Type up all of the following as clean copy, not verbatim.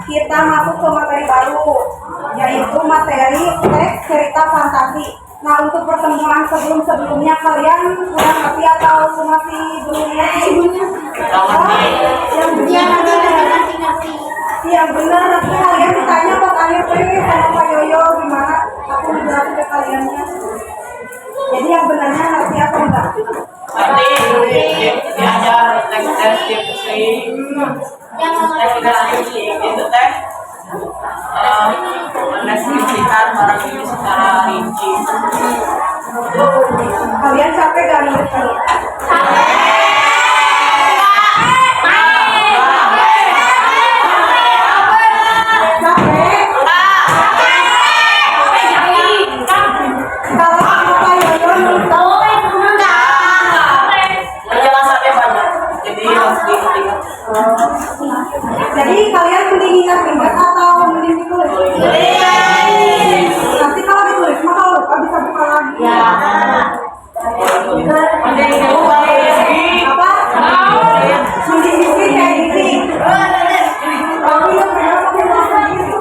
kita masuk ke materi baru, yaitu materi teks cerita fantasi. Nah, untuk pertemuan sebelumnya kalian udah ngerti atau masih belum ngerti? Yang benar, nanti kalian ditanya Pak Ayo sama Pak Yoyo gimana aku menjelasin ke kaliannya. Jadi yang benarnya ngerti atau enggak? Nanti diajar teks deskripsi, itu teh mendeskripsikan barang ini secara rinci. Kalian capek gak nulis tadi? Jadi kalian mending ingat-ingat atau mending ditulis? Nanti kalau ditulis mah kalau lupa bisa buka lagi. Apa? Mending ditulis kayak gini. Tapi yang benar pakai bahasa gitu.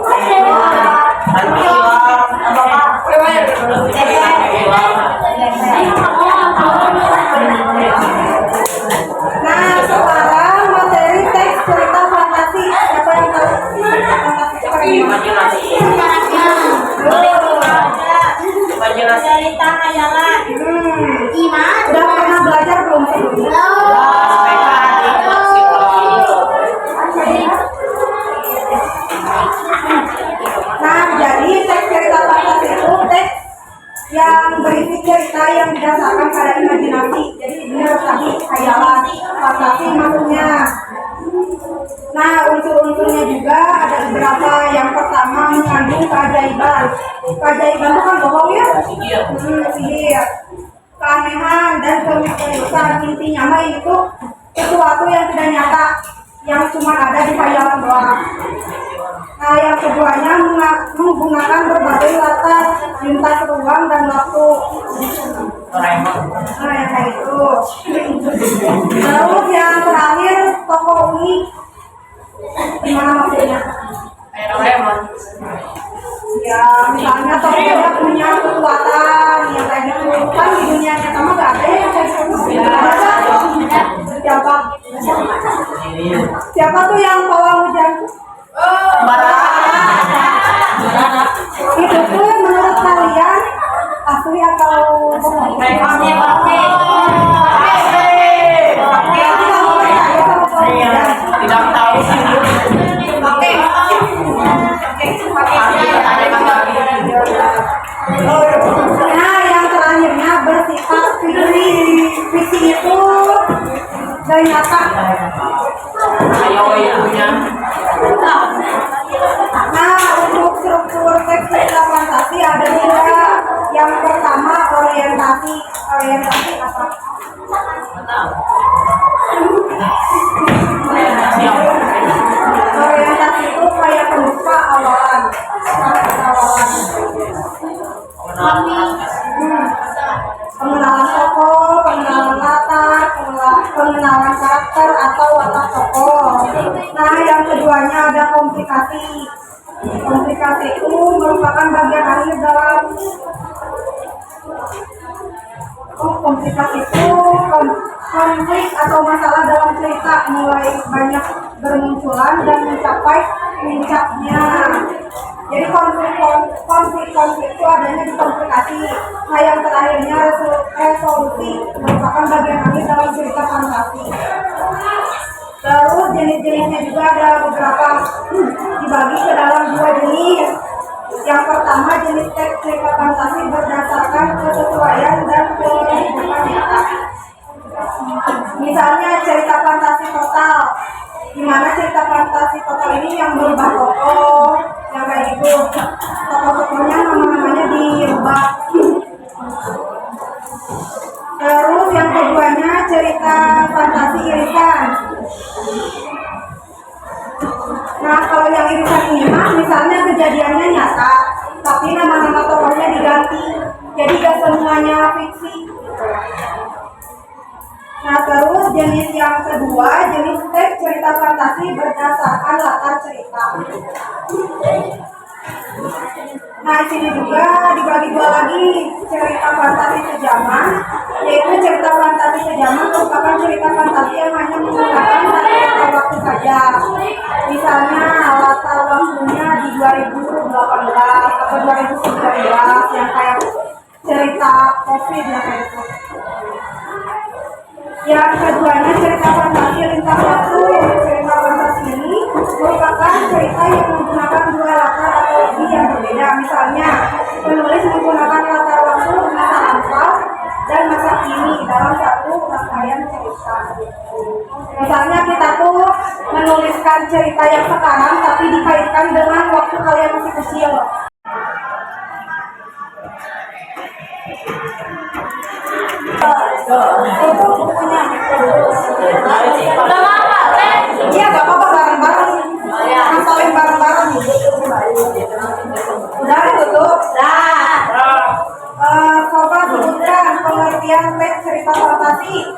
Nah, sekarang materi teks cerita fantasi. Siapa yang tahu? Imajinasi. Cerita khayalan. Iman. Udah pernah belajar belum sebelumnya? Nah, jadi teks cerita fantasi itu teks yang berisi cerita yang didasarkan pada imajinasi. Jadi benar tadi khayalan, fantasi maksudnya. Nah, unsur-unsurnya juga ada beberapa. Yang pertama mengandung keajaiban. Keajaiban itu kan bohong ya? Sihir. Keanehan dan kemisteriusan. Intinya mah itu sesuatu yang tidak nyata, yang cuma ada di khayalan doang. Nah, yang keduanya menggunakan berbagai latar lintas ruang dan waktu. Nah, yang kayak itu. Terus yang terakhir tokoh unik. Gimana maksudnya? Ya, misalnya tokohnya punya kekuatan yang kayak gitu. Kan di dunia nyata mah gak ada yang kayak gitu. Siapa? Siapa tuh yang pawang hujan? Itu tuh menurut kalian asli atau bohong? Tidak tahu sih. Nah, yang terakhirnya bersifat fiksi itu dari nyata. Nah, untuk struktur teks cerita fantasi ada dua. Yang pertama orientasi. Orientasi apa? Orientasi itu kayak pembuka awalan. Pengenalan tokoh, pengenalan latar, pengenalan karakter atau watak tokoh. Nah, yang keduanya ada komplikasi. Komplikasi itu merupakan bagian akhir dalam komplikasi itu konflik atau masalah dalam cerita mulai banyak bermunculan dan mencapai puncaknya. Jadi konflik itu adanya di komplikasi. Nah, yang terakhirnya resolusi merupakan bagian akhir dalam cerita fantasi. Terus jenis-jenisnya juga ada beberapa, dibagi ke dalam dua jenis. Yang pertama jenis teks cerita fantasi berdasarkan kesesuaian dan kehidupan nyata. Misalnya cerita fantasi total, di mana cerita fantasi total ini yang berubah tokoh, yang kayak gitu. Tokoh-tokohnya nama-namanya dirubah. Terus yang keduanya cerita fantasi irisan. Nah, kalau yang irisan ini mah misalnya kejadiannya nyata, tapi nama-nama tokohnya diganti. Jadi gak semuanya fiksi. Nah, terus jenis yang kedua, jenis teks cerita fantasi berdasarkan latar cerita. Nah, di sini juga dibagi dua lagi cerita fantasi sejaman, yaitu cerita fantasi sejaman merupakan cerita fantasi yang hanya menggunakan satu latar waktu saja. Misalnya latar waktunya di 2018 atau 2019 yang kayak cerita COVID ya kayak gitu. Yang keduanya cerita fantasi lintas waktu. Cerita fantasi ini merupakan cerita yang menggunakan dua latar atau lebih yang berbeda. Misalnya, penulis menggunakan latar waktu masa lampau dan masa kini dalam satu rangkaian cerita. Misalnya kita tuh menuliskan cerita yang sekarang tapi dikaitkan dengan waktu kalian masih kecil. Itu bukunya. Iya, gak apa-apa bareng-bareng. Hafalin bareng-bareng. Udah tutup. Coba sebutkan pengertian teks cerita fantasi.